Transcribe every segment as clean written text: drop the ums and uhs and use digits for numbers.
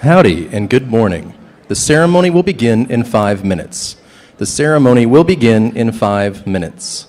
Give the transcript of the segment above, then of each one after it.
Howdy and good morning. The ceremony will begin in 5 minutes. The ceremony will begin in 5 minutes.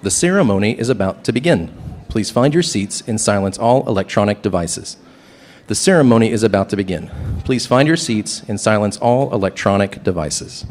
The ceremony is about to begin. Please find your seats and silence all electronic devices. The ceremony is about to begin. Please find your seats and silence all electronic devices.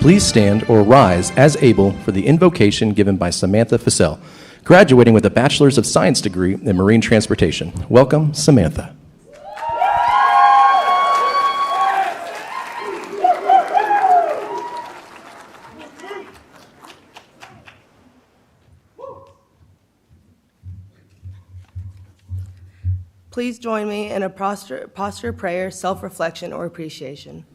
Please stand or rise as able for the invocation given by Samantha Fussell, graduating with a Bachelor's of Science degree in Marine Transportation. Welcome, Samantha. Please join me in a posture of prayer, self-reflection, or appreciation.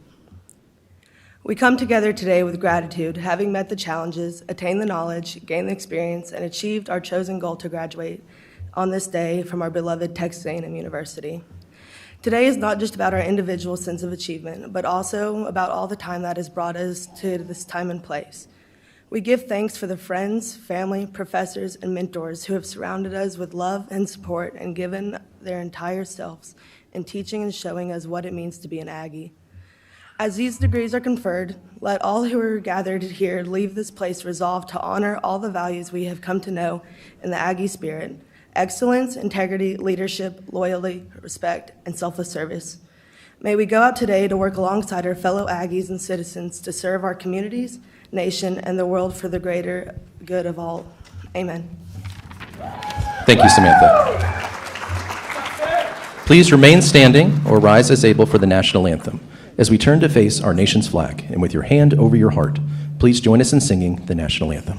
We come together today with gratitude, having met the challenges, attained the knowledge, gained the experience, and achieved our chosen goal to graduate on this day from our beloved Texas A&M University. Today is not just about our individual sense of achievement, but also about all the time that has brought us to this time and place. We give thanks for the friends, family, professors, and mentors who have surrounded us with love and support and given their entire selves in teaching and showing us what it means to be an Aggie. As these degrees are conferred, let all who are gathered here leave this place resolved to honor all the values we have come to know in the Aggie spirit: excellence, integrity, leadership, loyalty, respect, and selfless service. May we go out today to work alongside our fellow Aggies and citizens to serve our communities, nation, and the world for the greater good of all. Amen. Thank you, Samantha. Please remain standing or rise as able for the National Anthem. As we turn to face our nation's flag, and with your hand over your heart, please join us in singing the National Anthem.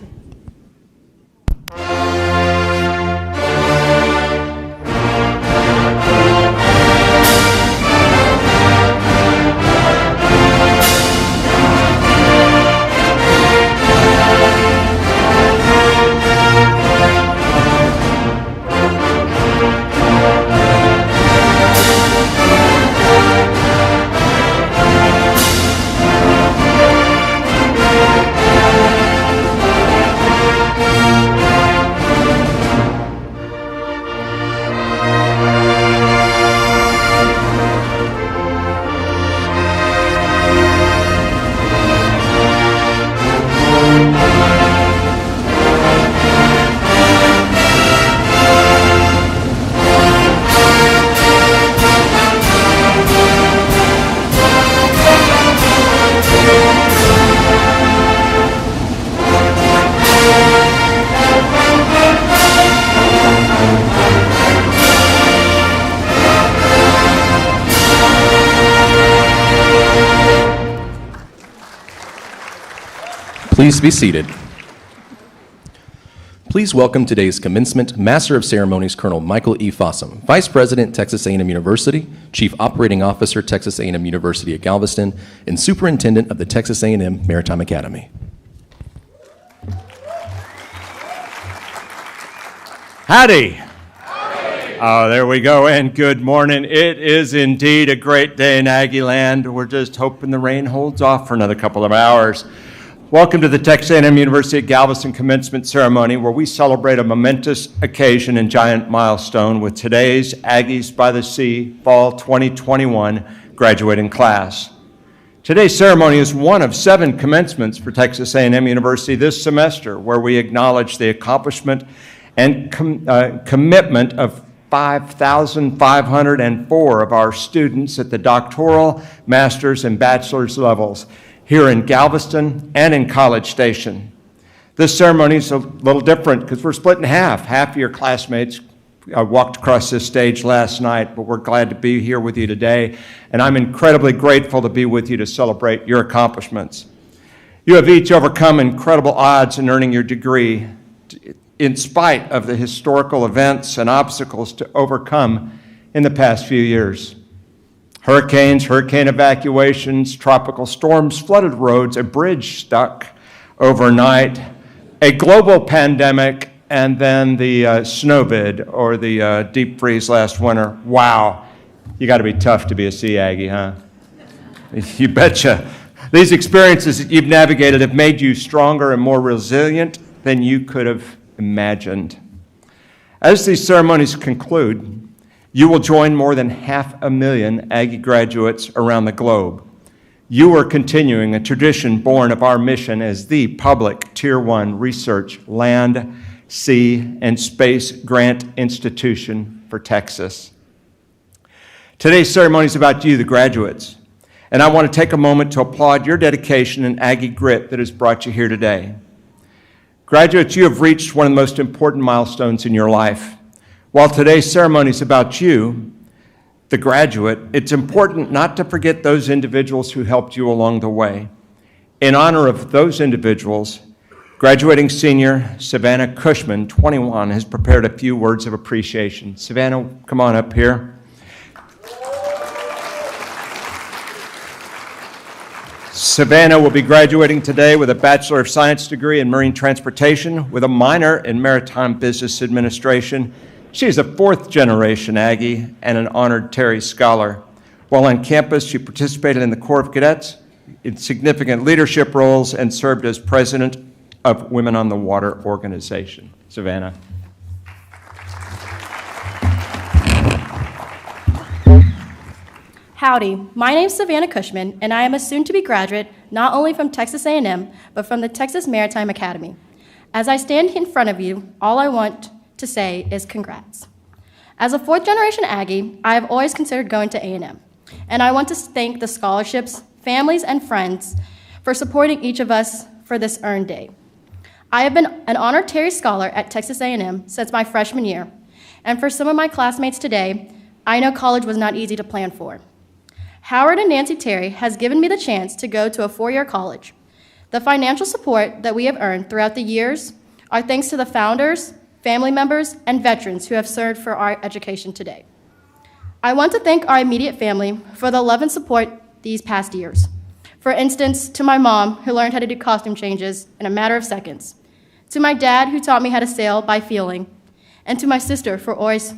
Please be seated. Please welcome today's commencement Master of Ceremonies, Colonel Michael E. Fossum, Vice President, Texas A&M University, Chief Operating Officer, Texas A&M University at Galveston, and Superintendent of the Texas A&M Maritime Academy. Howdy. Oh, there we go, and good morning. It is indeed a great day in Aggie land. We're just hoping the rain holds off for another couple of hours. Welcome to the Texas A&M University at Galveston Commencement Ceremony, where we celebrate a momentous occasion and giant milestone with today's Aggies by the Sea Fall 2021 graduating class. Today's ceremony is one of 7 commencements for Texas A&M University this semester, where we acknowledge the accomplishment and commitment of 5,504 of our students at the doctoral, master's, and bachelor's levels here in Galveston and in College Station. This ceremony is a little different because we're split in half. Half of your classmates walked across this stage last night, but we're glad to be here with you today, and I'm incredibly grateful to be with you to celebrate your accomplishments. You have each overcome incredible odds in earning your degree, in spite of the historical events and obstacles to overcome in the past few years. Hurricanes, hurricane evacuations, tropical storms, flooded roads, a bridge stuck overnight, a global pandemic, and then the snowvid, or the deep freeze last winter. Wow, you gotta be tough to be a Sea Aggie, huh? You betcha. These experiences that you've navigated have made you stronger and more resilient than you could have imagined. As these ceremonies conclude, you will join more than 500,000 Aggie graduates around the globe. You are continuing a tradition born of our mission as the public Tier 1 research, land, sea, and space grant institution for Texas. Today's ceremony is about you, the graduates, and I want to take a moment to applaud your dedication and Aggie grit that has brought you here today. Graduates, you have reached one of the most important milestones in your life. While today's ceremony is about you, the graduate, it's important not to forget those individuals who helped you along the way. In honor of those individuals, graduating senior Savannah Cushman, 21, has prepared a few words of appreciation. Savannah, come on up here. Savannah will be graduating today with a Bachelor of Science degree in Marine Transportation with a minor in Maritime Business Administration. She is a 4th-generation Aggie and an honored Terry Scholar. While on campus, she participated in the Corps of Cadets in significant leadership roles and served as president of Women on the Water organization. Savannah. Howdy, my name is Savannah Cushman, and I am a soon-to-be graduate not only from Texas A&M, but from the Texas Maritime Academy. As I stand in front of you, all I want to say is congrats. As a 4th-generation Aggie, I have always considered going to A&M, and I want to thank the scholarships, families, and friends for supporting each of us for this earned day. I have been an honored Terry Scholar at Texas A&M since my freshman year, and for some of my classmates today, I know college was not easy to plan for. Howard and Nancy Terry has given me the chance to go to a 4-year college. The financial support that we have earned throughout the years are thanks to the founders, family members, and veterans who have served for our education today. I want to thank our immediate family for the love and support these past years. For instance, to my mom, who learned how to do costume changes in a matter of seconds, to my dad, who taught me how to sail by feeling, and to my sister for always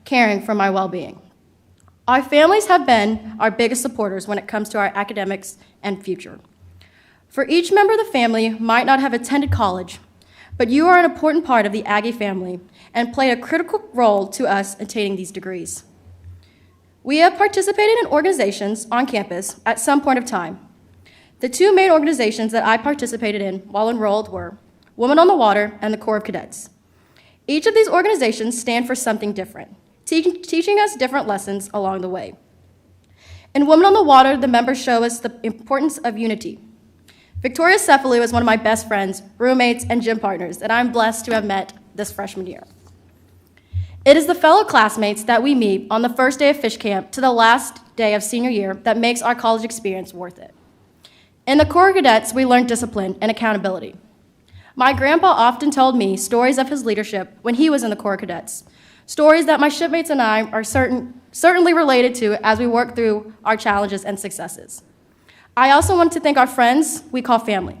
caring for my well-being. Our families have been our biggest supporters when it comes to our academics and future. For each member of the family might not have attended college, but you are an important part of the Aggie family and played a critical role to us attaining these degrees. We have participated in organizations on campus at some point of time. The 2 main organizations that I participated in while enrolled were Women on the Water and the Corps of Cadets. Each of these organizations stand for something different, teaching us different lessons along the way. In Women on the Water, the members show us the importance of unity. Victoria Cephalu is one of my best friends, roommates, and gym partners that I'm blessed to have met this freshman year. It is the fellow classmates that we meet on the first day of fish camp to the last day of senior year that makes our college experience worth it. In the Corps of Cadets, we learned discipline and accountability. My grandpa often told me stories of his leadership when he was in the Corps of Cadets, stories that my shipmates and I are certainly related to as we work through our challenges and successes. I also want to thank our friends we call family,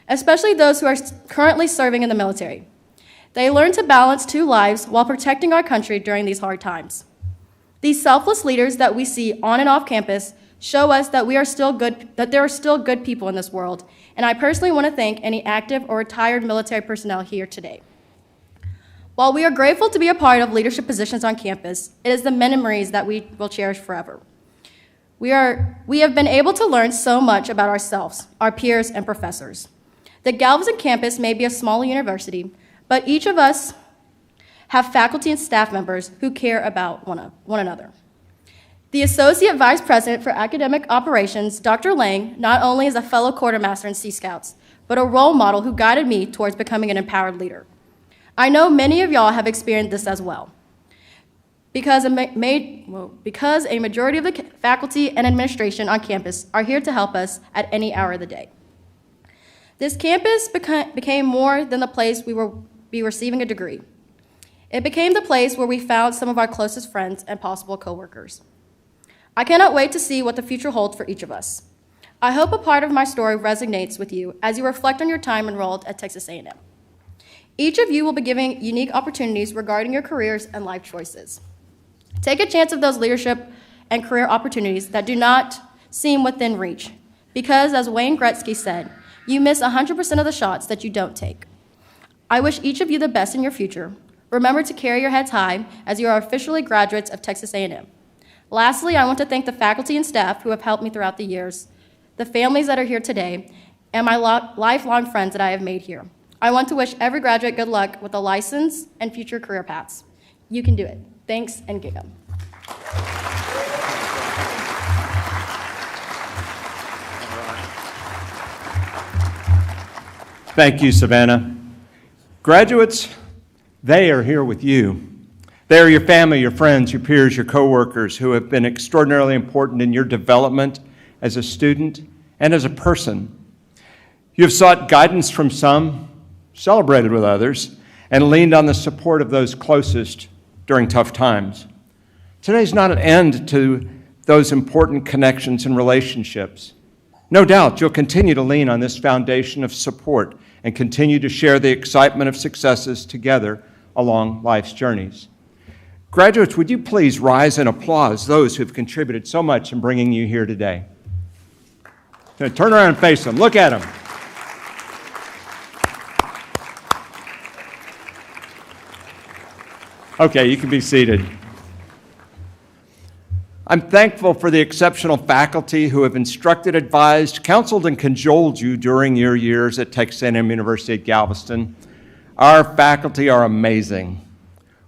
especially those who are currently serving in the military. They learn to balance two lives while protecting our country during these hard times. These selfless leaders that we see on and off campus show us that there are still good people in this world, and I personally want to thank any active or retired military personnel here today. While we are grateful to be a part of leadership positions on campus, it is the memories that we will cherish forever. We have been able to learn so much about ourselves, our peers, and professors. The Galveston campus may be a small university, but each of us have faculty and staff members who care about one another. The Associate Vice President for Academic Operations, Dr. Lang, not only is a fellow quartermaster in Sea Scouts, but a role model who guided me towards becoming an empowered leader. I know many of y'all have experienced this as well, because a majority of the faculty and administration on campus are here to help us at any hour of the day. This campus became more than the place we were receiving a degree. It became the place where we found some of our closest friends and possible coworkers. I cannot wait to see what the future holds for each of us. I hope a part of my story resonates with you as you reflect on your time enrolled at Texas A&M. Each of you will be given unique opportunities regarding your careers and life choices. Take a chance of those leadership and career opportunities that do not seem within reach, because as Wayne Gretzky said, you miss 100% of the shots that you don't take. I wish each of you the best in your future. Remember to carry your heads high as you are officially graduates of Texas A&M. Lastly, I want to thank the faculty and staff who have helped me throughout the years, the families that are here today, and my lifelong friends that I have made here. I want to wish every graduate good luck with a license and future career paths. You can do it. Thanks, and gig 'em. Thank you, Savannah. Graduates, they are here with you. They are your family, your friends, your peers, your coworkers who have been extraordinarily important in your development as a student and as a person. You have sought guidance from some, celebrated with others, and leaned on the support of those closest during tough times. Today's not an end to those important connections and relationships. No doubt you'll continue to lean on this foundation of support and continue to share the excitement of successes together along life's journeys. Graduates, would you please rise and applaud those who've contributed so much in bringing you here today? Now, turn around and face them. Look at them. Okay, you can be seated. I'm thankful for the exceptional faculty who have instructed, advised, counseled, and cajoled you during your years at Texas A&M University at Galveston. Our faculty are amazing.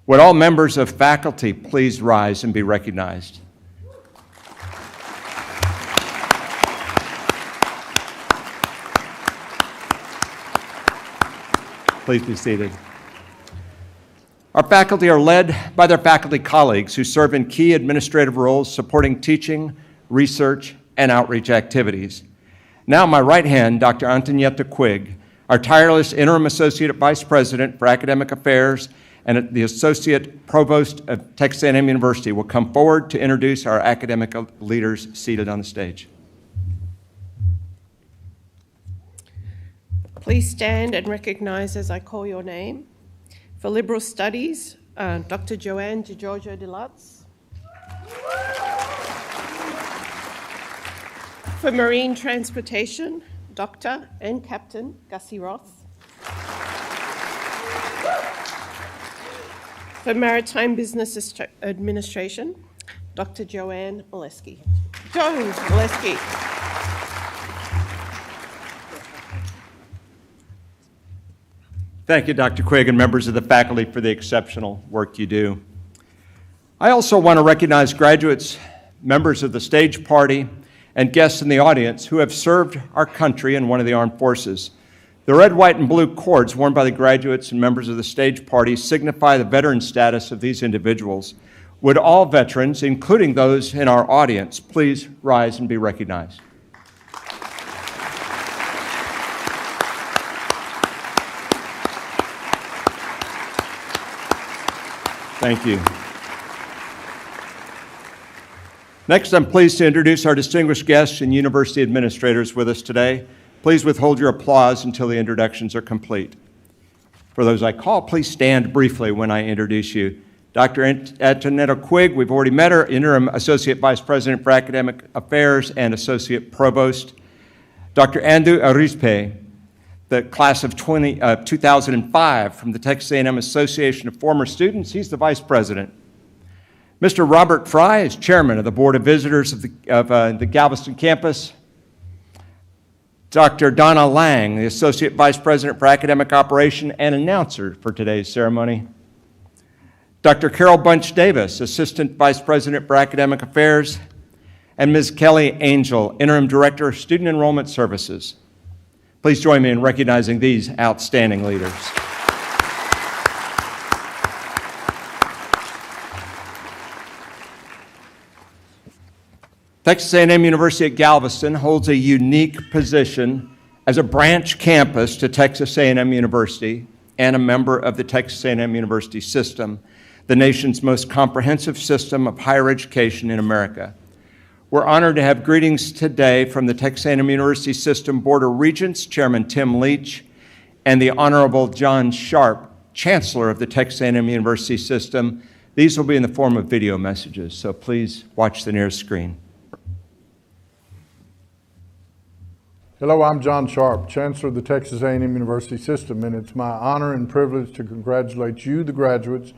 Would all members of faculty please rise and be recognized? Please be seated. Our faculty are led by their faculty colleagues who serve in key administrative roles supporting teaching, research, and outreach activities. Now, my right hand, Dr. Antonietta Quigg, our tireless Interim Associate Vice President for Academic Affairs and the Associate Provost of Texas A&M University, will come forward to introduce our academic leaders seated on the stage. Please stand and recognize as I call your name. For Liberal Studies, Dr. Joanne DiGiorgio de Lutz. For Marine Transportation, Dr. and Captain Gussie Roth. For Maritime Business Administration, Dr. Joanne Molesky. Jones Molesky. Thank you, Dr. Quigg, and members of the faculty for the exceptional work you do. I also want to recognize graduates, members of the stage party, and guests in the audience who have served our country in one of the armed forces. The red, white, and blue cords worn by the graduates and members of the stage party signify the veteran status of these individuals. Would all veterans, including those in our audience, please rise and be recognized? Thank you. Next, I'm pleased to introduce our distinguished guests and university administrators with us today. Please withhold your applause until the introductions are complete. For those I call, please stand briefly when I introduce you. Dr. Antonetta Quigg, we've already met her, Interim Associate Vice President for Academic Affairs and Associate Provost. Dr. Andu Arizpe, the class of 2005 from the Texas A&M Association of Former Students. He's the Vice President. Mr. Robert Fry is Chairman of the Board of Visitors of the Galveston campus. Dr. Donna Lang, the Associate Vice President for Academic Operation and announcer for today's ceremony. Dr. Carol Bunch Davis, Assistant Vice President for Academic Affairs, and Ms. Kelly Angel, Interim Director of Student Enrollment Services. Please join me in recognizing these outstanding leaders. Texas A&M University at Galveston holds a unique position as a branch campus to Texas A&M University and a member of the Texas A&M University system, the nation's most comprehensive system of higher education in America. We're honored to have greetings today from the Texas A&M University System Board of Regents, Chairman Tim Leach, and the Honorable John Sharp, Chancellor of the Texas A&M University System. These will be in the form of video messages, so please watch the nearest screen. Hello, I'm John Sharp, Chancellor of the Texas A&M University System, and it's my honor and privilege to congratulate you, the graduates,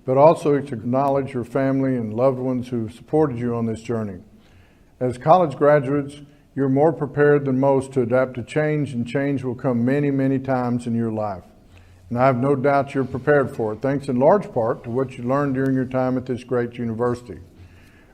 but also to acknowledge your family and loved ones who have supported you on this journey. As college graduates, you're more prepared than most to adapt to change, and change will come many, many times in your life. And I have no doubt you're prepared for it, thanks in large part to what you learned during your time at this great university.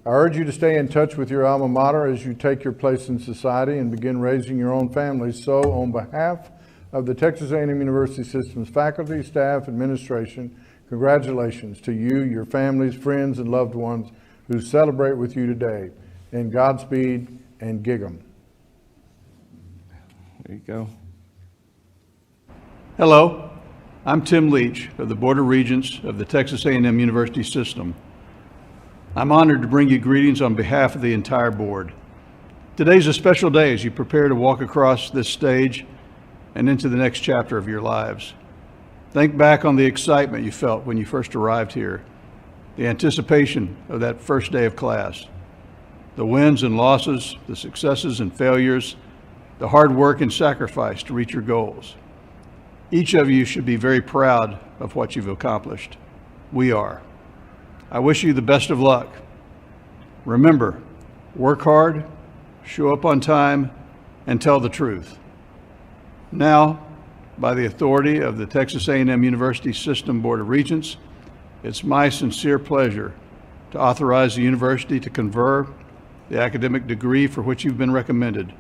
I urge you to stay in touch with your alma mater as you take your place in society and begin raising your own families. So, on behalf of the Texas A&M University System's faculty, staff, administration, congratulations to you, your families, friends, and loved ones who celebrate with you today. And Godspeed and gig 'em. There you go. Hello, I'm Tim Leach of the Board of Regents of the Texas A&M University System. I'm honored to bring you greetings on behalf of the entire board. Today's a special day as you prepare to walk across this stage and into the next chapter of your lives. Think back on the excitement you felt when you first arrived here, the anticipation of that first day of class, the wins and losses, the successes and failures, the hard work and sacrifice to reach your goals. Each of you should be very proud of what you've accomplished. We are. I wish you the best of luck. Remember, work hard, show up on time, and tell the truth. Now, by the authority of the Texas A&M University System Board of Regents, it's my sincere pleasure to authorize the university to confer the academic degree for which you've been recommended,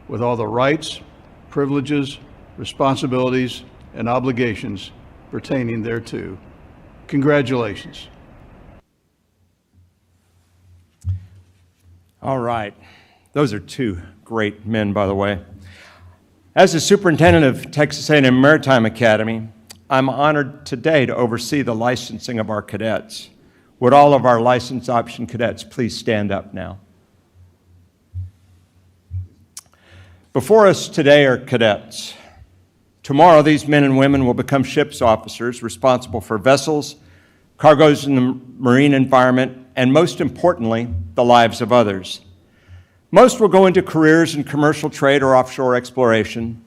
with all the rights, privileges, responsibilities, and obligations pertaining thereto. Congratulations. All right. Those are two great men, by the way. As the superintendent of Texas A&M Maritime Academy, I'm honored today to oversee the licensing of our cadets. Would all of our license option cadets please stand up now? Before us today are cadets. Tomorrow, these men and women will become ship's officers responsible for vessels, cargoes in the marine environment, and most importantly, the lives of others. Most will go into careers in commercial trade or offshore exploration.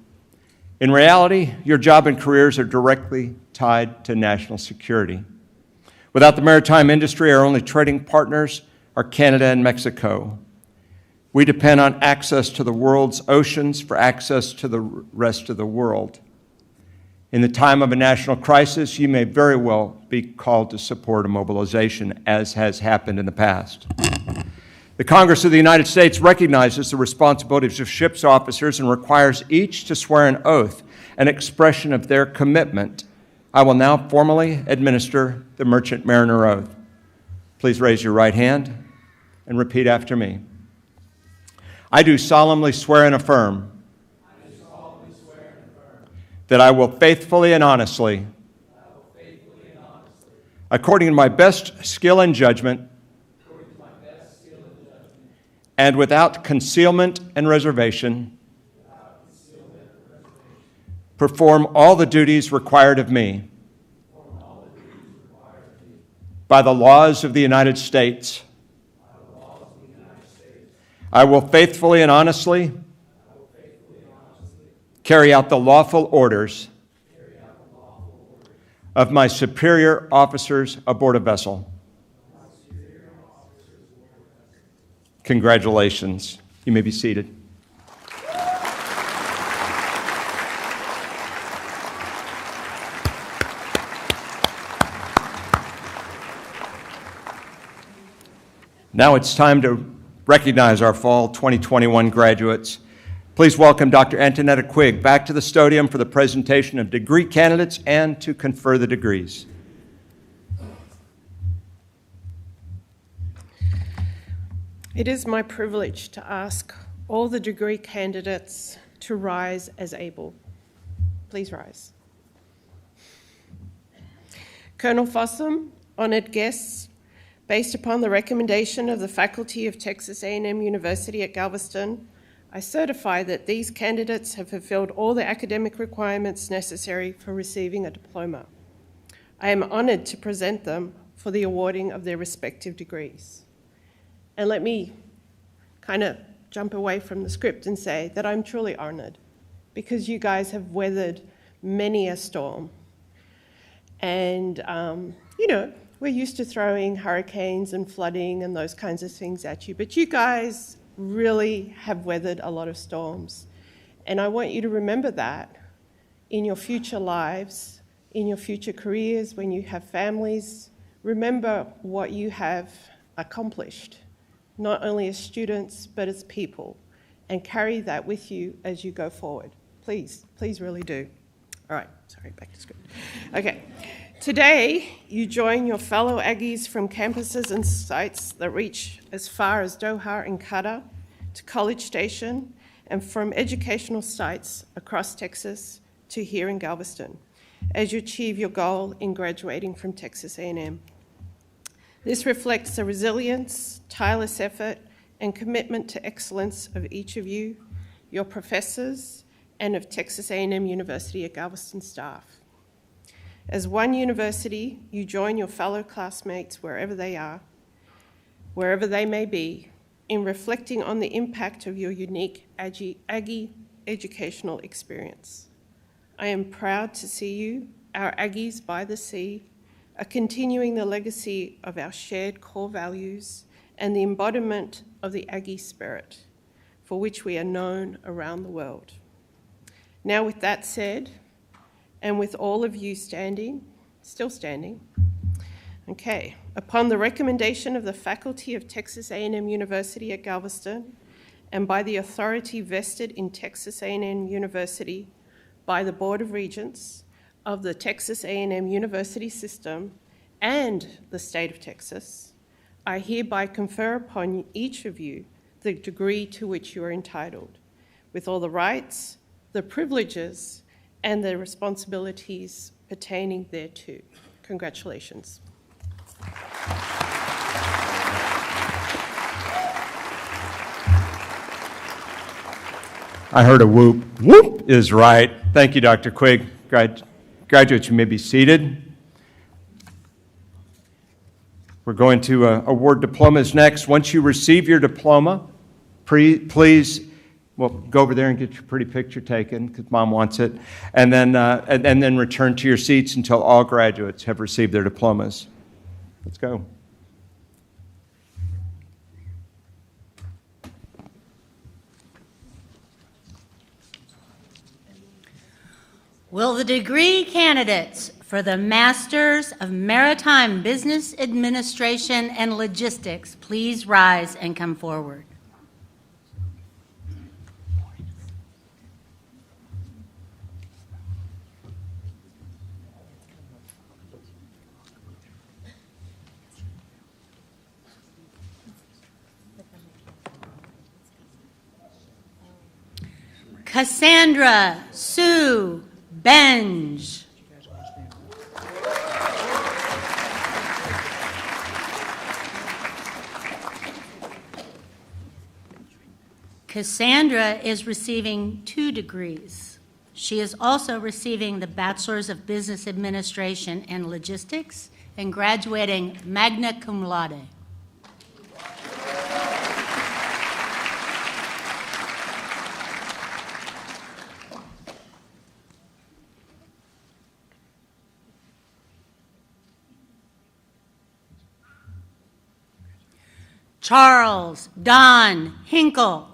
In reality, your job and careers are directly tied to national security. Without the maritime industry, our only trading partners are Canada and Mexico. We depend on access to the world's oceans for access to the rest of the world. In the time of a national crisis, you may very well be called to support a mobilization, as has happened in the past. The Congress of the United States recognizes the responsibilities of ship's officers and requires each to swear an oath, an expression of their commitment. I will now formally administer the Merchant Mariner Oath. Please raise your right hand and repeat after me. I do solemnly swear and affirm that I will faithfully and honestly according to my best skill and judgment, and without concealment and reservation, perform all the duties required of me by the laws of the United States. I will faithfully and honestly carry out the lawful orders of my superior officers aboard a vessel. Congratulations. You may be seated. Now it's time to recognize our fall 2021 graduates. Please welcome Dr. Antonetta Quigg back to the stadium for the presentation of degree candidates and to confer the degrees. It is my privilege to ask all the degree candidates to rise as able. Please rise. Colonel Fossum, honored guests, based upon the recommendation of the faculty of Texas A&M University at Galveston, I certify that these candidates have fulfilled all the academic requirements necessary for receiving a diploma. I am honored to present them for the awarding of their respective degrees. And let me kind of jump away from the script and say that I'm truly honored because you guys have weathered many a storm. And, we're used to throwing hurricanes and flooding and those kinds of things at you, but you guys really have weathered a lot of storms. And I want you to remember that in your future lives, in your future careers, when you have families. Remember what you have accomplished, not only as students, but as people, and carry that with you as you go forward. Please really do. All right, sorry, back to script. Okay. Today, you join your fellow Aggies from campuses and sites that reach as far as Doha and Qatar to College Station, and from educational sites across Texas to here in Galveston, as you achieve your goal in graduating from Texas A&M. This reflects the resilience, tireless effort, and commitment to excellence of each of you, your professors, and of Texas A&M University at Galveston staff. As one university, you join your fellow classmates wherever they are, wherever they may be, in reflecting on the impact of your unique Aggie educational experience. I am proud to see you, our Aggies by the sea, are continuing the legacy of our shared core values and the embodiment of the Aggie spirit, for which we are known around the world. Now, with that said, and with all of you still standing, okay, upon the recommendation of the faculty of Texas A&M University at Galveston, and by the authority vested in Texas A&M University by the Board of Regents of the Texas A&M University System and the state of Texas, I hereby confer upon each of you the degree to which you are entitled, with all the rights, the privileges, and the responsibilities pertaining thereto. Congratulations. I heard a whoop. Whoop is right. Thank you, Dr. Quigg. Graduates, you may be seated. We're going to award diplomas next. Once you receive your diploma, please go over there and get your pretty picture taken because Mom wants it, and then return to your seats until all graduates have received their diplomas. Let's go. Will the degree candidates for the Masters of Maritime Business Administration and Logistics please rise and come forward? Cassandra Sue Benge. Cassandra is receiving 2 degrees. She is also receiving the Bachelor's of Business Administration and Logistics and graduating magna cum laude. Charles Don Hinkle.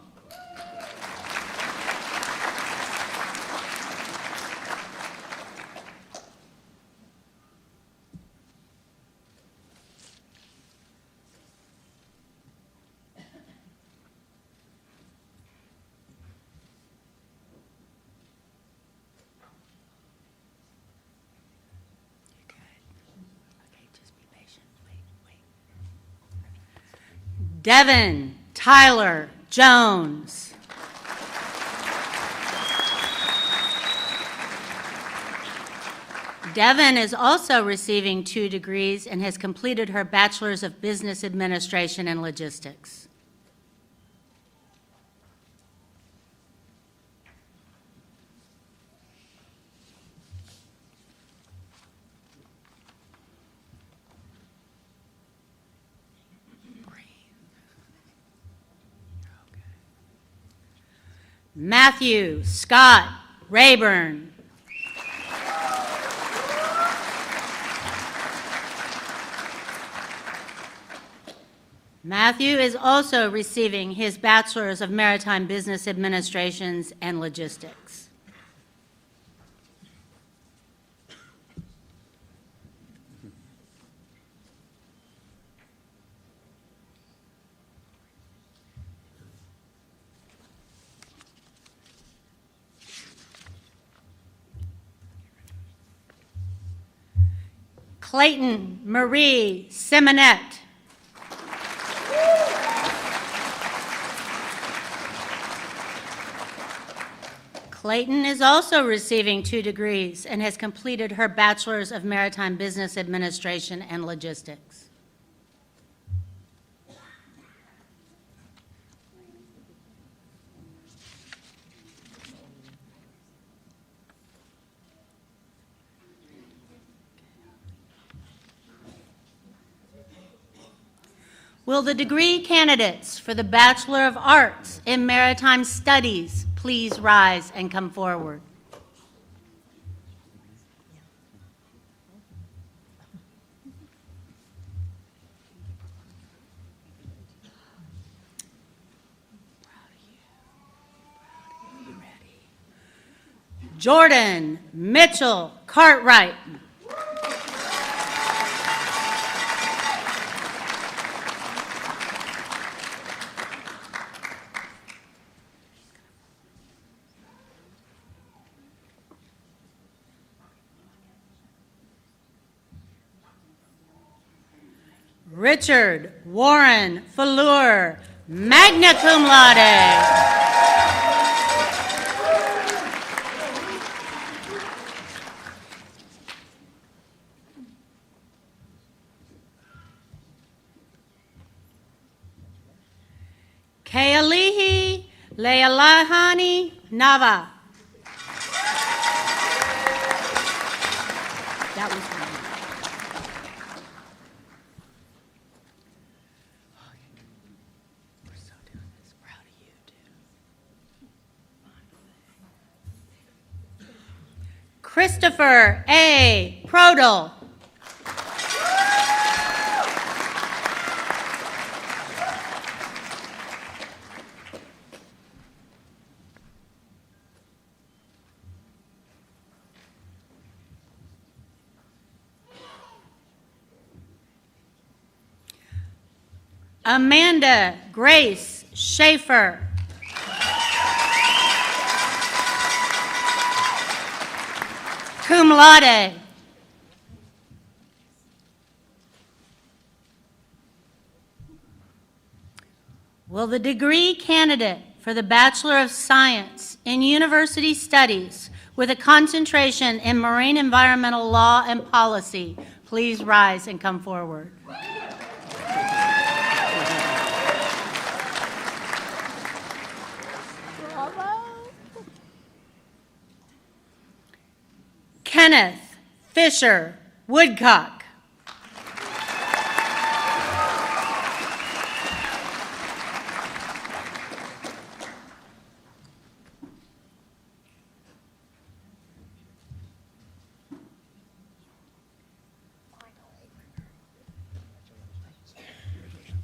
Devin Tyler Jones. Devin is also receiving 2 degrees and has completed her Bachelor's of Business Administration and Logistics. Matthew Scott Rayburn. Matthew is also receiving his Bachelor's of Maritime Business Administrations and Logistics. Clayton Marie Simonette. Clayton is also receiving 2 degrees and has completed her Bachelor's of Maritime Business Administration and Logistics. Will the degree candidates for the Bachelor of Arts in Maritime Studies please rise and come forward? Jordan Mitchell Cartwright. Richard Warren Fallour, magna cum laude. Kealihi Leilahani Nava. That was fun. We're so doing this. Proud of you, dude. Christopher A. Prodel. Amanda Grace Schaefer. Cum laude. Will the degree candidate for the Bachelor of Science in University Studies with a concentration in marine environmental law and policy please rise and come forward? Kenneth Fisher Woodcock.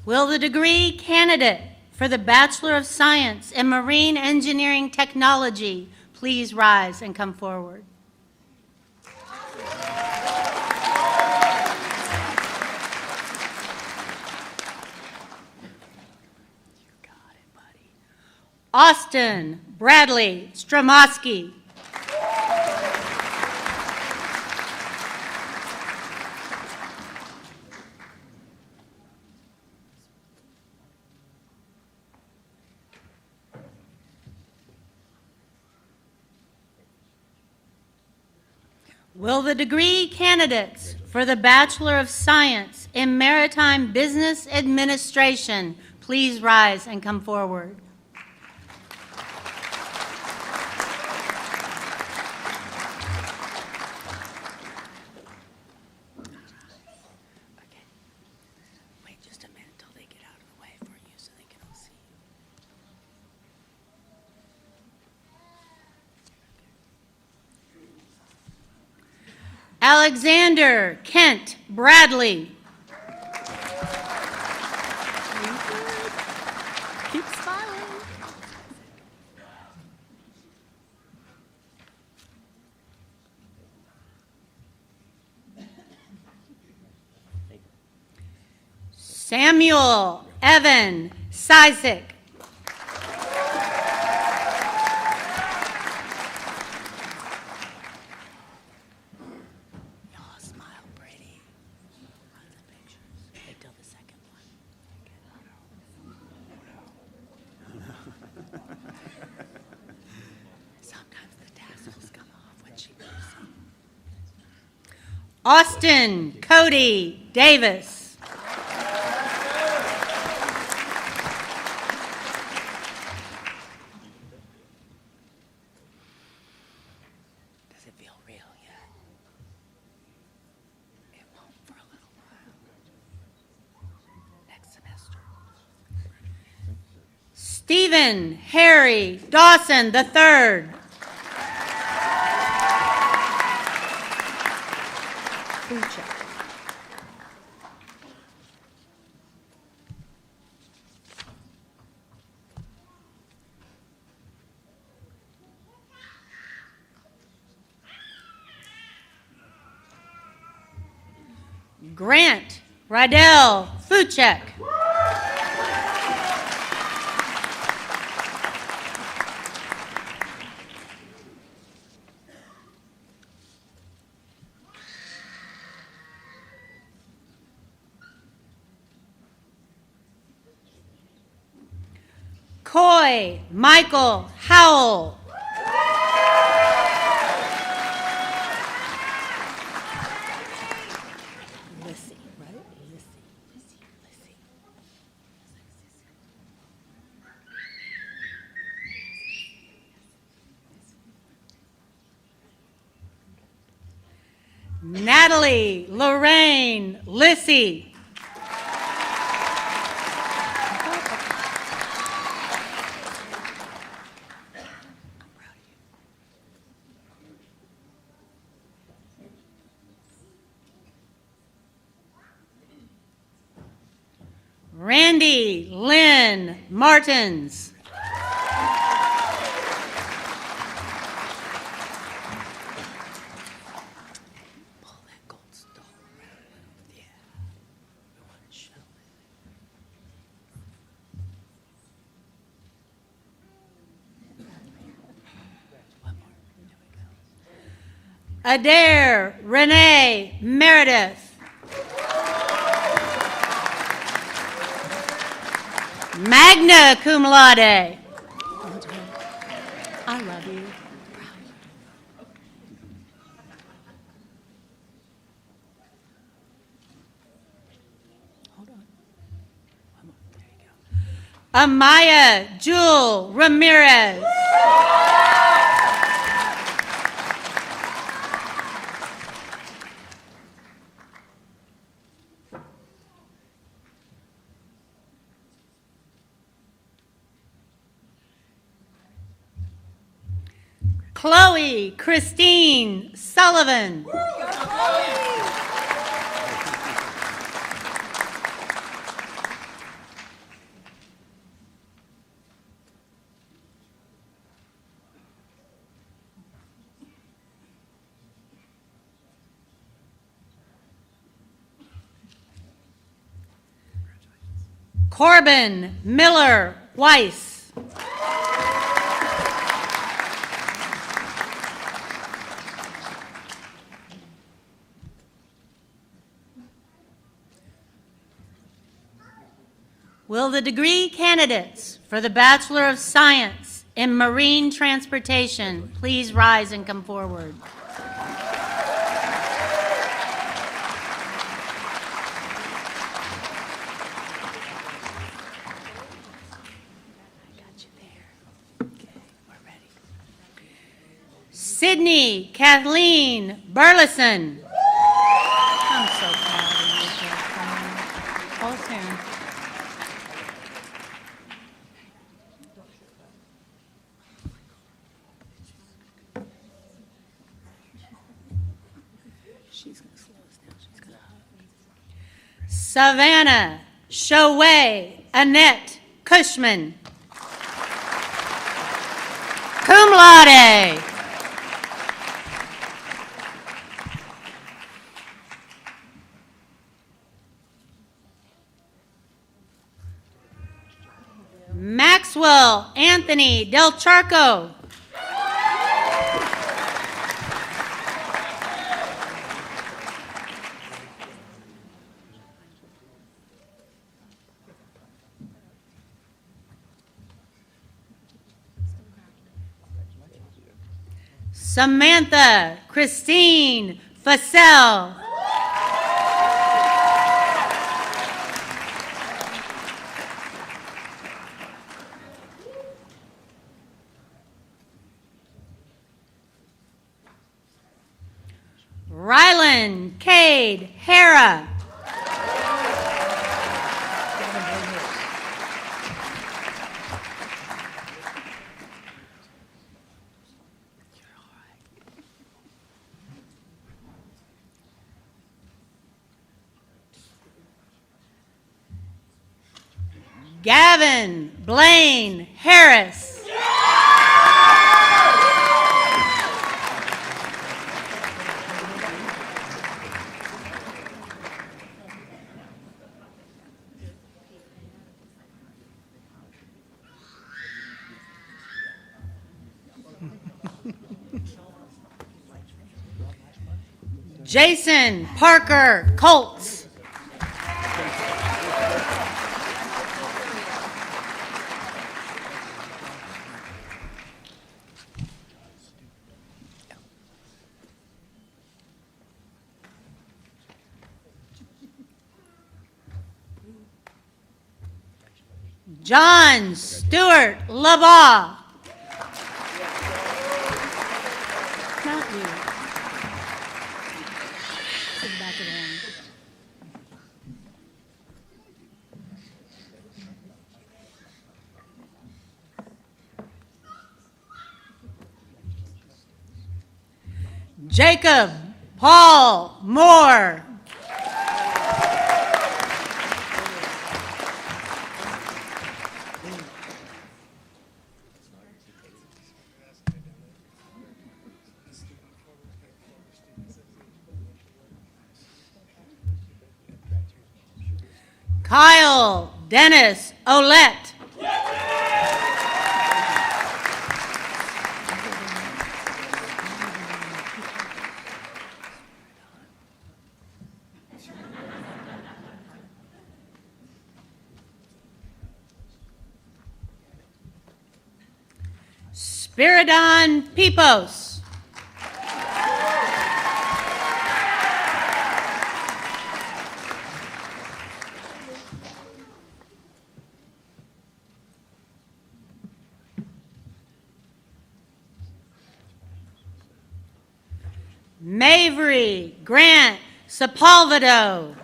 Will the degree candidate for the Bachelor of Science in Marine Engineering Technology please rise and come forward? Austin Bradley Stromoski. Will the degree candidates for the Bachelor of Science in Maritime Business Administration please rise and come forward? Alexander Kent Bradley. Keep smiling. Samuel Evan Sisek. Austin Cody Davis. Does it feel real yet? It won't for a little while. Next semester. Stephen Harry Dawson III. Grant Rydell Fuchek. Coy Michael Howell. Lissy, right? Lissy. Natalie Lorraine Lissy. Randy Lynn Martins. Pull that gold star around. Yeah. We want to show it. One more. There we go. Adair Renee Meredith. Magna cum laude. I love you. Hold on. One more. There you go. Amaya Jewel Ramirez. Chloe Christine Sullivan. Corbin Miller Weiss. Will the degree candidates for the Bachelor of Science in Marine Transportation please rise and come forward? Sydney Kathleen Burleson. I'm so proud of you, Kathleen. Hold soon. She's going to slow us down. She's going to hug. Savannah Showay Annette Cushman. Cum laude. Maxwell Anthony Del Charco. Samantha Christine Fassell. Rylan Cade Hara. Gavin Blaine Harris. Jason Parker Colts. John Stewart LaBaugh. Not you. To the back of the line. Jacob Paul Moore. Kyle Dennis Olette. Spiridon Pipos. Mavery Grant Sepulvedo.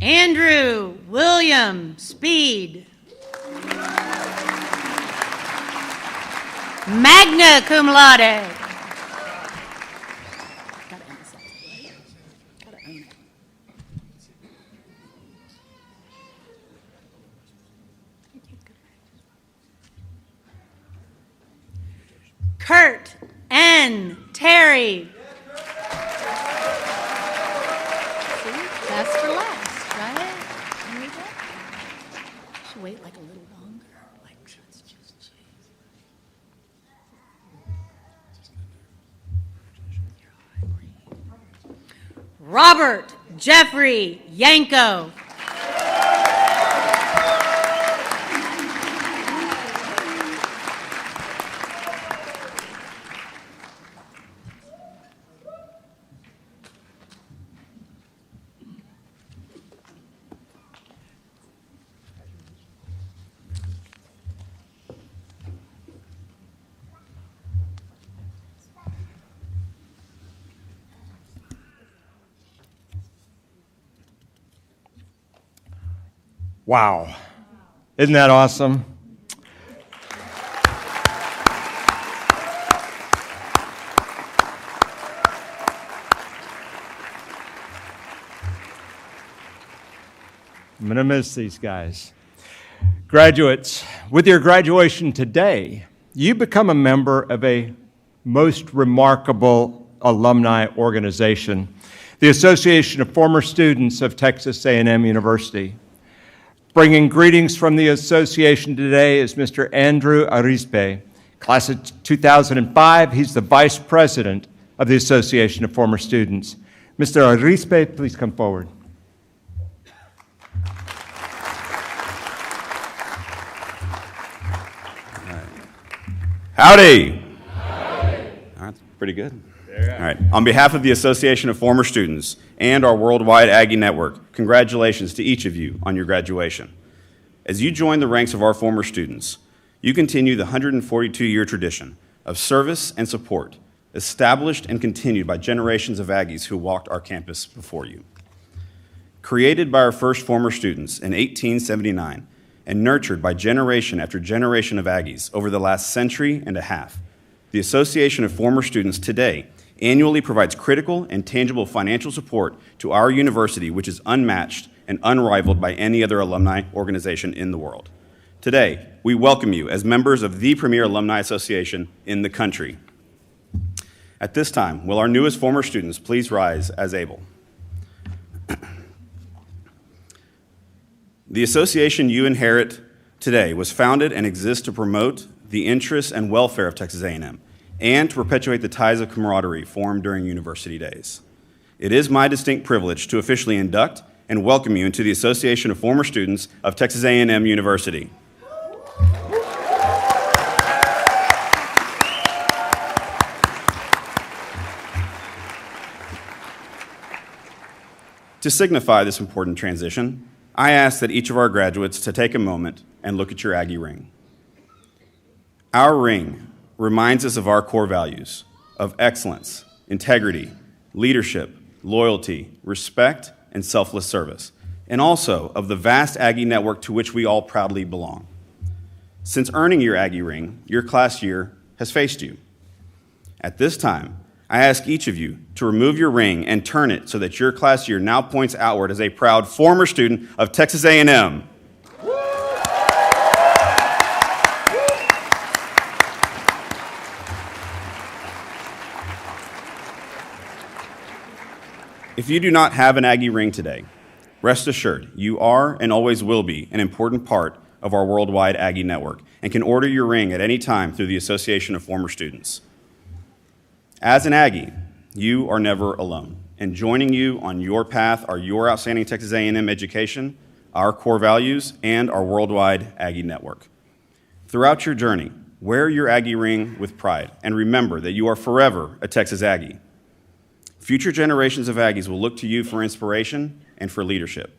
Andrew William Speed. Magna cum laude. Kurt N. Terry. Best for last, right? Here we go. Should wait like a little longer. Like, let's just Robert Jeffrey Yanko. Wow. Isn't that awesome? I'm going to miss these guys. Graduates, with your graduation today, you become a member of a most remarkable alumni organization, the Association of Former Students of Texas A&M University. Bringing greetings from the association today is Mr. Andrew Arispe, class of 2005. He's the vice president of the Association of Former Students. Mr. Arispe, please come forward. Howdy. Howdy. That's pretty good. All right. On behalf of the Association of Former Students and our worldwide Aggie Network, congratulations to each of you on your graduation. As you join the ranks of our former students, you continue the 142-year tradition of service and support established and continued by generations of Aggies who walked our campus before you. Created by our first former students in 1879 and nurtured by generation after generation of Aggies over the last century and a half, the Association of Former Students today annually provides critical and tangible financial support to our university, which is unmatched and unrivaled by any other alumni organization in the world. Today, we welcome you as members of the premier alumni association in the country. At this time, will our newest former students please rise as able? The association you inherit today was founded and exists to promote the interests and welfare of Texas A&M and to perpetuate the ties of camaraderie formed during university days. It is my distinct privilege to officially induct and welcome you into the Association of Former Students of Texas A&M University. To signify this important transition, I ask that each of our graduates to take a moment and look at your Aggie ring. Our ring reminds us of our core values of excellence, integrity, leadership, loyalty, respect, and selfless service, and also of the vast Aggie network to which we all proudly belong. Since earning your Aggie ring, your class year has faced you. At this time, I ask each of you to remove your ring and turn it so that your class year now points outward as a proud former student of Texas A&M. If you do not have an Aggie ring today, rest assured you are and always will be an important part of our worldwide Aggie network and can order your ring at any time through the Association of Former Students. As an Aggie, you are never alone, and joining you on your path are your outstanding Texas A&M education, our core values, and our worldwide Aggie network. Throughout your journey, wear your Aggie ring with pride and remember that you are forever a Texas Aggie. Future generations of Aggies will look to you for inspiration and for leadership.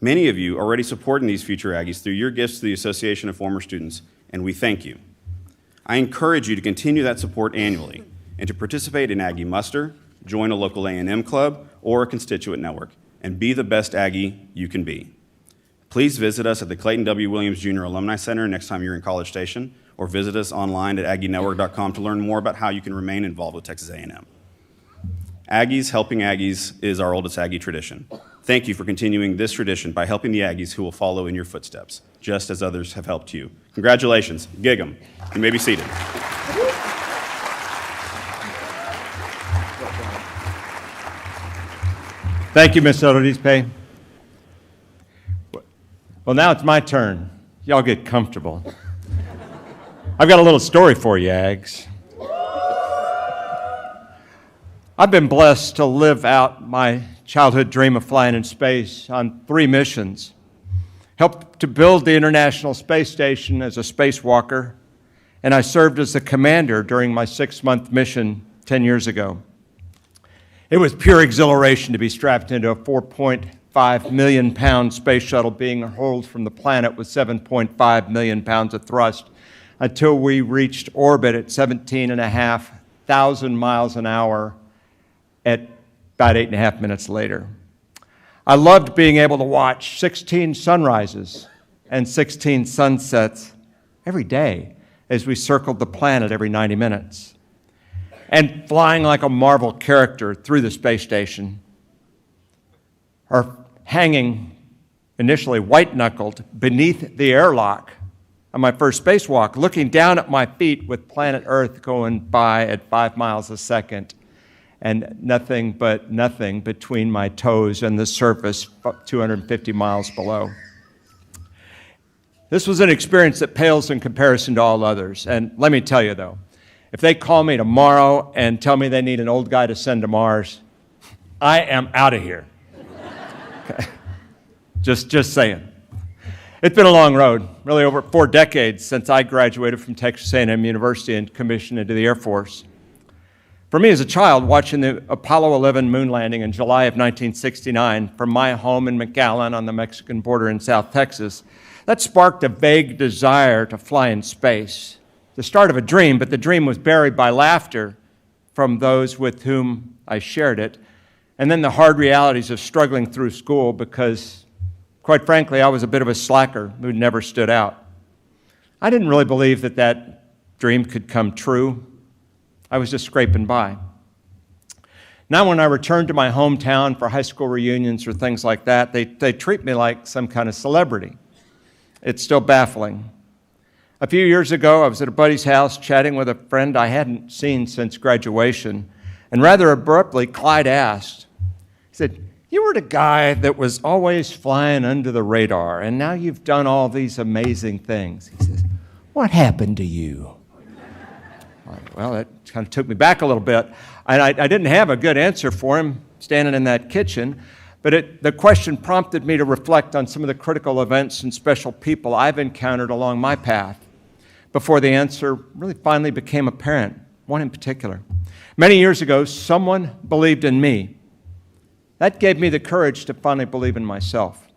Many of you are already supporting these future Aggies through your gifts to the Association of Former Students, and we thank you. I encourage you to continue that support annually and to participate in Aggie Muster, join a local A&M club, or a constituent network. and be the best Aggie you can be. Please visit us at the Clayton W. Williams Jr. Alumni Center next time you're in College Station, or visit us online at aggienetwork.com to learn more about how you can remain involved with Texas A&M. Aggies helping Aggies is our oldest Aggie tradition. Thank you for continuing this tradition by helping the Aggies who will follow in your footsteps, just as others have helped you. Congratulations. Gig 'em. You may be seated. Thank you, Ms. Odorizpe. Well, now it's my turn. Y'all get comfortable. I've got a little story for you, Ags. I've been blessed to live out my childhood dream of flying in space on 3 missions. Helped to build the International Space Station as a spacewalker, and I served as the commander during my 6-month mission 10 years ago. It was pure exhilaration to be strapped into a 4.5 million pound space shuttle being hurled from the planet with 7.5 million pounds of thrust until we reached orbit at 17,500 miles an hour at about 8.5 minutes later. I loved being able to watch 16 sunrises and 16 sunsets every day as we circled the planet every 90 minutes. And flying like a Marvel character through the space station, or hanging, initially white-knuckled, beneath the airlock on my first spacewalk, looking down at my feet with planet Earth going by at 5 miles a second, and nothing but nothing between my toes and the surface 250 miles below. This was an experience that pales in comparison to all others. And let me tell you, though, if they call me tomorrow and tell me they need an old guy to send to Mars, I am out of here. Okay. Just saying. It's been a long road, really over 4 decades since I graduated from Texas A&M University and commissioned into the Air Force. For me as a child, watching the Apollo 11 moon landing in July of 1969 from my home in McAllen on the Mexican border in South Texas, that sparked a vague desire to fly in space. The start of a dream, but the dream was buried by laughter from those with whom I shared it, and then the hard realities of struggling through school because, quite frankly, I was a bit of a slacker who never stood out. I didn't really believe that that dream could come true. I was just scraping by. Now when I return to my hometown for high school reunions or things like that, they treat me like some kind of celebrity. It's still baffling. A few years ago, I was at a buddy's house chatting with a friend I hadn't seen since graduation, and rather abruptly, Clyde asked, he said, "You were the guy that was always flying under the radar, and now you've done all these amazing things." He says, "What happened to you?" Well, that kind of took me back a little bit. And I didn't have a good answer for him standing in that kitchen, but the question prompted me to reflect on some of the critical events and special people I've encountered along my path before the answer really finally became apparent, one in particular. Many years ago, someone believed in me. That gave me the courage to finally believe in myself.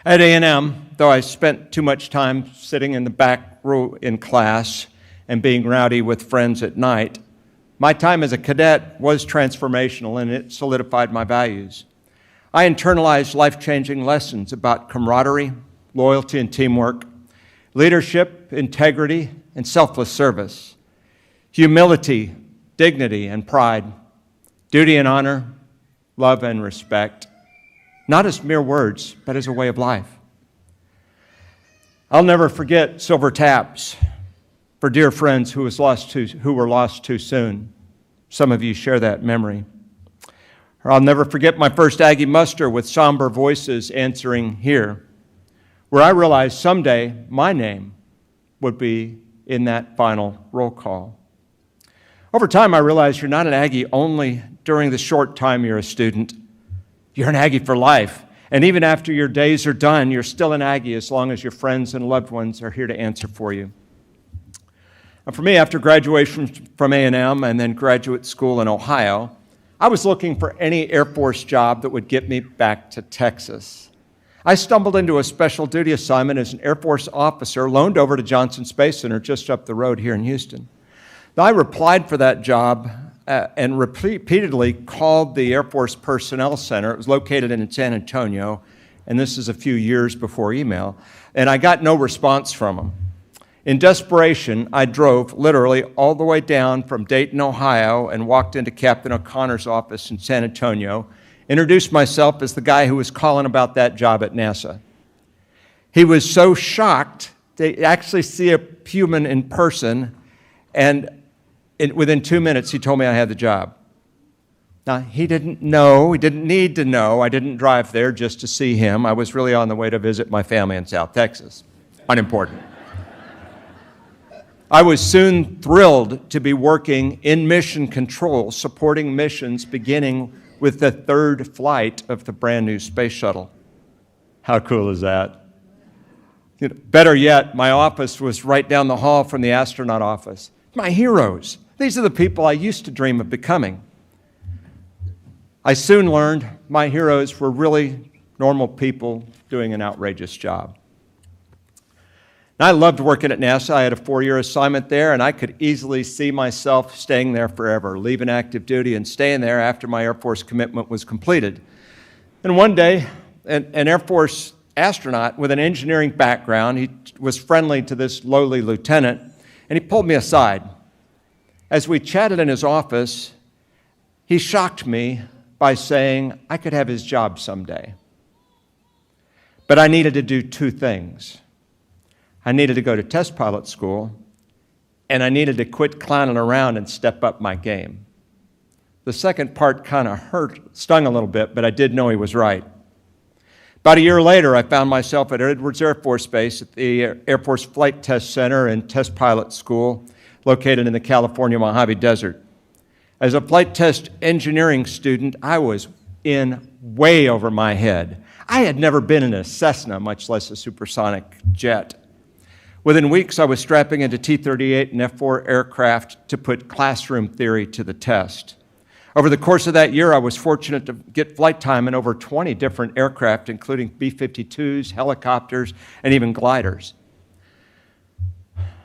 At A&M, though I spent too much time sitting in the back row in class and being rowdy with friends at night, my time as a cadet was transformational and it solidified my values. I internalized life-changing lessons about camaraderie, loyalty and teamwork, leadership, integrity, and selfless service, humility, dignity and pride, duty and honor, love and respect, not as mere words, but as a way of life. I'll never forget Silver Taps for dear friends who were lost too soon. Some of you share that memory. Or I'll never forget my first Aggie muster with somber voices answering here, where I realized someday my name would be in that final roll call. Over time, I realized you're not an Aggie only during the short time you're a student. You're an Aggie for life. And even after your days are done, you're still an Aggie as long as your friends and loved ones are here to answer for you. And for me, after graduation from A&M and then graduate school in Ohio, I was looking for any Air Force job that would get me back to Texas. I stumbled into a special duty assignment as an Air Force officer loaned over to Johnson Space Center just up the road here in Houston. I applied for that job and repeatedly called the Air Force Personnel Center. It was located in San Antonio, and this is a few years before email, and I got no response from them. In desperation, I drove literally all the way down from Dayton, Ohio, and walked into Captain O'Connor's office in San Antonio, introduced myself as the guy who was calling about that job at NASA. He was so shocked to actually see a human in person, and within 2 minutes, he told me I had the job. Now, he didn't know, he didn't need to know. I didn't drive there just to see him. I was really on the way to visit my family in South Texas. Unimportant. I was soon thrilled to be working in mission control, supporting missions beginning with the third flight of the brand new space shuttle. How cool is that? Better yet, my office was right down the hall from the astronaut office. My heroes. These are the people I used to dream of becoming. I soon learned my heroes were really normal people doing an outrageous job. I loved working at NASA. I had a 4-year assignment there, and I could easily see myself staying there forever, leaving active duty and staying there after my Air Force commitment was completed. And one day, an Air Force astronaut with an engineering background, he was friendly to this lowly lieutenant, and he pulled me aside. As we chatted in his office, he shocked me by saying I could have his job someday. But I needed to do 2 things. I needed to go to test pilot school, and I needed to quit clowning around and step up my game. The second part kind of stung a little bit, but I did know he was right. About a year later, I found myself at Edwards Air Force Base at the Air Force Flight Test Center and Test Pilot School located in the California Mojave Desert. As a flight test engineering student, I was in way over my head. I had never been in a Cessna, much less a supersonic jet. Within weeks, I was strapping into T-38 and F-4 aircraft to put classroom theory to the test. Over the course of that year, I was fortunate to get flight time in over 20 different aircraft, including B-52s, helicopters, and even gliders.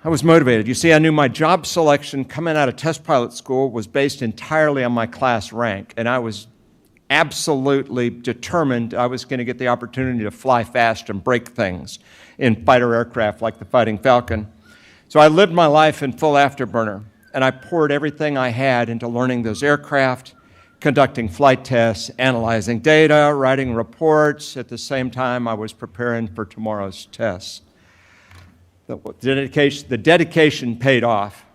I was motivated. You see, I knew my job selection coming out of test pilot school was based entirely on my class rank, and I was absolutely determined I was going to get the opportunity to fly fast and break things in fighter aircraft like the Fighting Falcon. So I lived my life in full afterburner, and I poured everything I had into learning those aircraft, conducting flight tests, analyzing data, writing reports. At the same time, I was preparing for tomorrow's tests. The dedication paid off.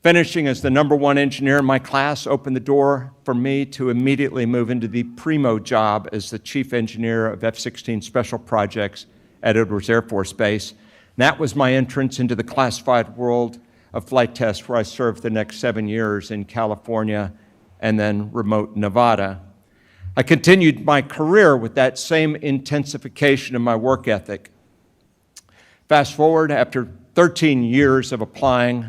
Finishing as the #1 engineer in my class opened the door for me to immediately move into the primo job as the chief engineer of F-16 Special Projects at Edwards Air Force Base. And that was my entrance into the classified world of flight tests, where I served the next 7 years in California and then remote Nevada. I continued my career with that same intensification of my work ethic. Fast forward, after 13 years of applying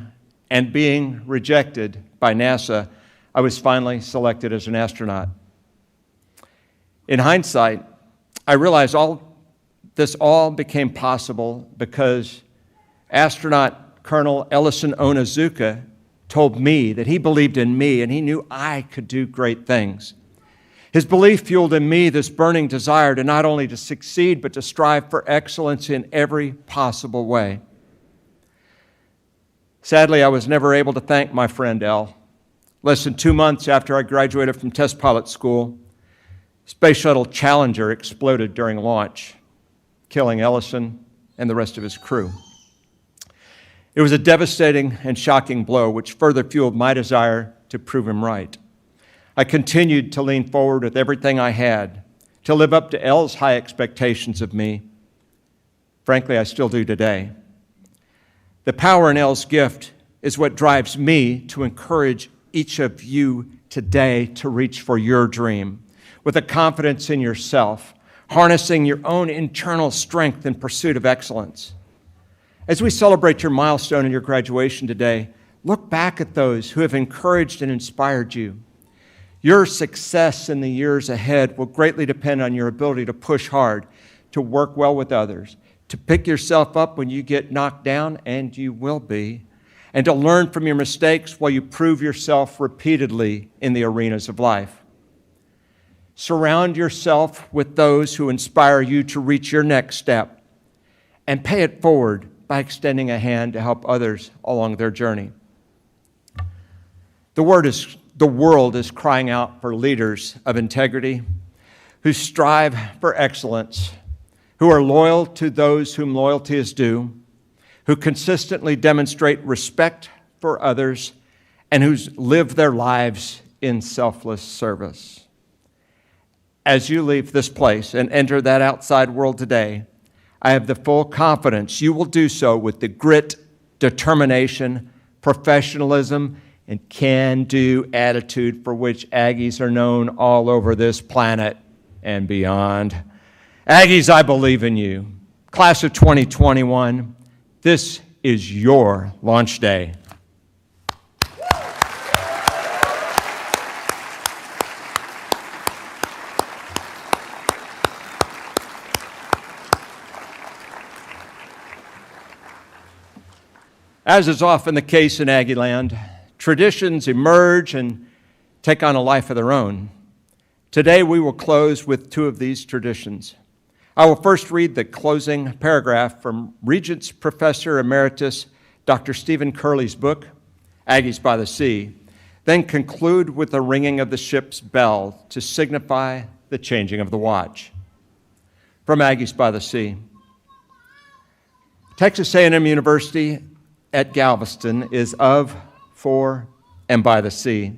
and being rejected by NASA, I was finally selected as an astronaut. In hindsight, I realized this all became possible because astronaut Colonel Ellison Onizuka told me that he believed in me and he knew I could do great things. His belief fueled in me this burning desire to not only to succeed, but to strive for excellence in every possible way. Sadly, I was never able to thank my friend El. Less than 2 months after I graduated from test pilot school, Space Shuttle Challenger exploded during launch, killing Ellison and the rest of his crew. It was a devastating and shocking blow, which further fueled my desire to prove him right. I continued to lean forward with everything I had to live up to El's high expectations of me. Frankly, I still do today. The power in El's gift is what drives me to encourage each of you today to reach for your dream with a confidence in yourself, harnessing your own internal strength in pursuit of excellence. As we celebrate your milestone in your graduation today, look back at those who have encouraged and inspired you. Your success in the years ahead will greatly depend on your ability to push hard, to work well with others, to pick yourself up when you get knocked down, and you will be, and to learn from your mistakes while you prove yourself repeatedly in the arenas of life. Surround yourself with those who inspire you to reach your next step, and pay it forward by extending a hand to help others along their journey. The world is crying out for leaders of integrity who strive for excellence, who are loyal to those whom loyalty is due, who consistently demonstrate respect for others, and who live their lives in selfless service. As you leave this place and enter that outside world today, I have the full confidence you will do so with the grit, determination, professionalism, and can-do attitude for which Aggies are known all over this planet and beyond. Aggies, I believe in you. Class of 2021, this is your launch day. As is often the case in Aggie land, traditions emerge and take on a life of their own. Today we will close with two of these traditions. I will first read the closing paragraph from Regents Professor Emeritus Dr. Stephen Curley's book, Aggies by the Sea, then conclude with the ringing of the ship's bell to signify the changing of the watch. From Aggies by the Sea. Texas A&M University at Galveston is of, for, and by the sea.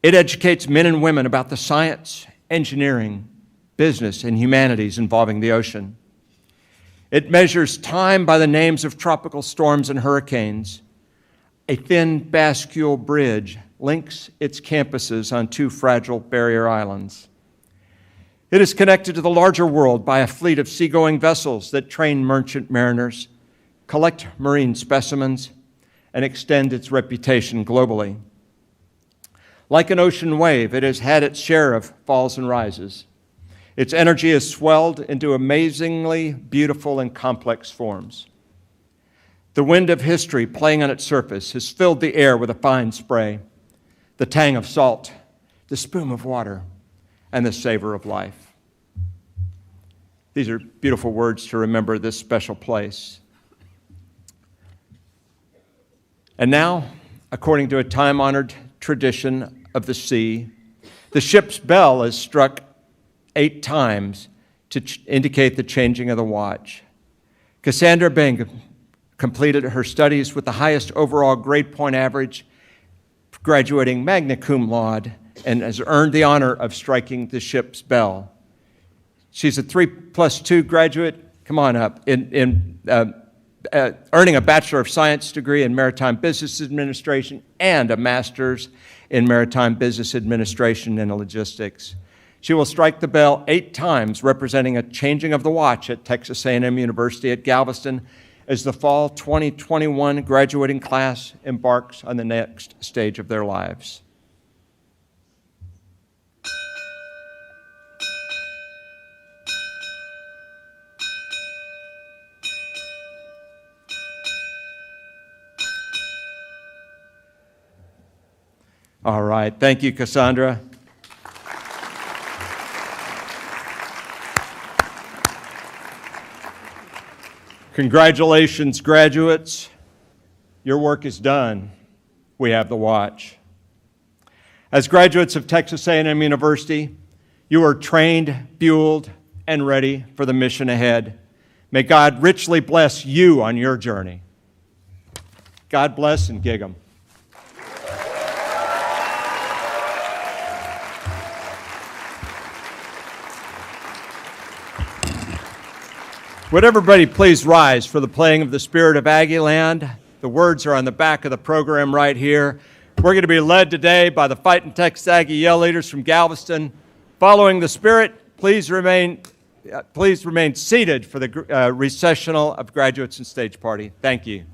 It educates men and women about the science, engineering, business, and humanities involving the ocean. It measures time by the names of tropical storms and hurricanes. A thin bascule bridge links its campuses on two fragile barrier islands. It is connected to the larger world by a fleet of seagoing vessels that train merchant mariners, collect marine specimens, and extend its reputation globally. Like an ocean wave, it has had its share of falls and rises. Its energy has swelled into amazingly beautiful and complex forms. The wind of history playing on its surface has filled the air with a fine spray, the tang of salt, the spume of water, and the savor of life. These are beautiful words to remember this special place. And now, according to a time-honored tradition of the sea, the ship's bell is struck 8 times to indicate the changing of the watch. Cassandra Bing completed her studies with the highest overall grade point average, graduating magna cum laude, and has earned the honor of striking the ship's bell. She's a 3+2 graduate, come on up, earning a Bachelor of Science degree in Maritime Business Administration and a Master's in Maritime Business Administration and Logistics. She will strike the bell 8 times, representing a changing of the watch at Texas A&M University at Galveston as the fall 2021 graduating class embarks on the next stage of their lives. All right, thank you, Cassandra. Congratulations, graduates. Your work is done. We have the watch. As graduates of Texas A&M University, you are trained, fueled, and ready for the mission ahead. May God richly bless you on your journey. God bless and gig 'em. Would everybody please rise for the playing of the Spirit of Aggieland? The words are on the back of the program right here. We're going to be led today by the Fightin' Texas Aggie Yell Leaders from Galveston. Following the Spirit, please remain seated for the Recessional of Graduates and Stage Party. Thank you.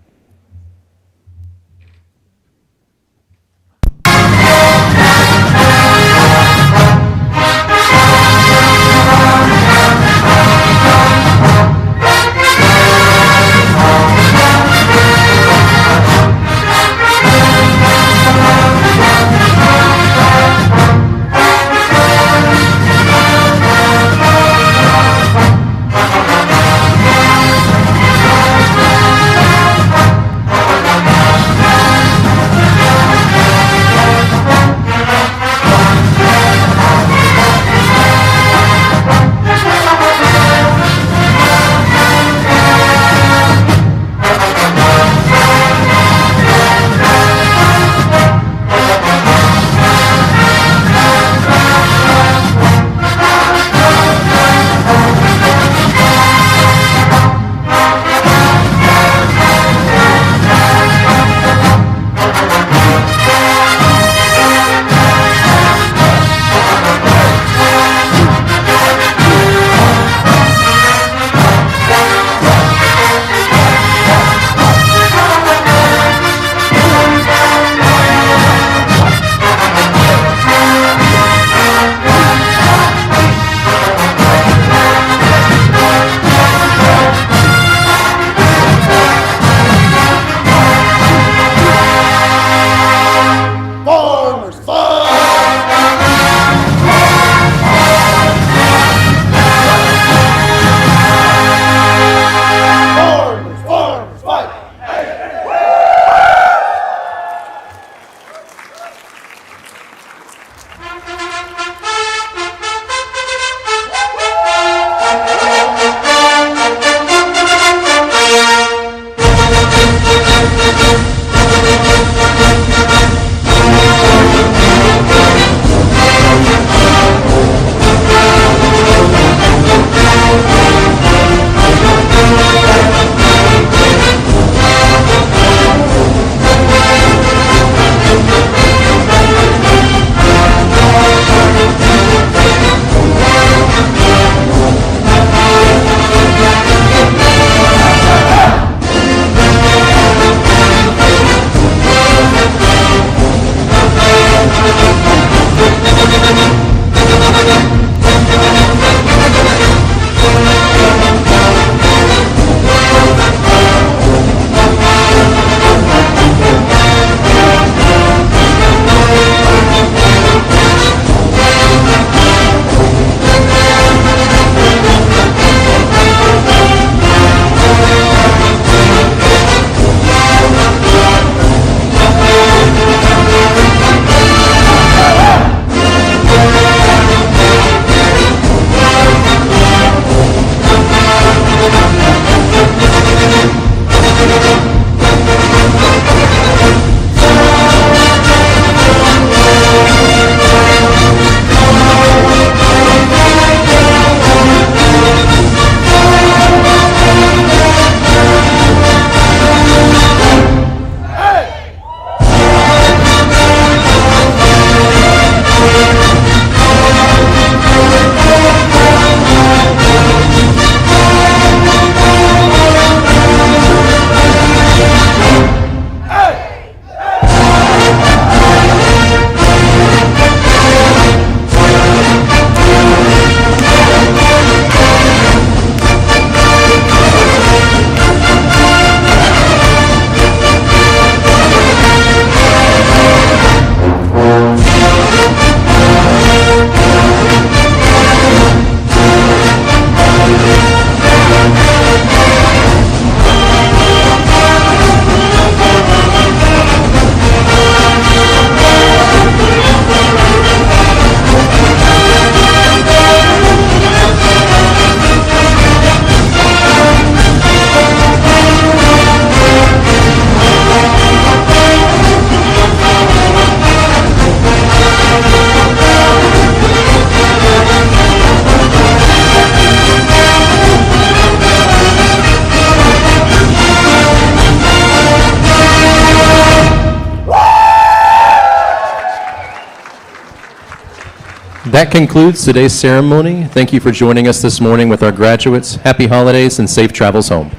That concludes today's ceremony. Thank you for joining us this morning with our graduates. Happy holidays and safe travels home.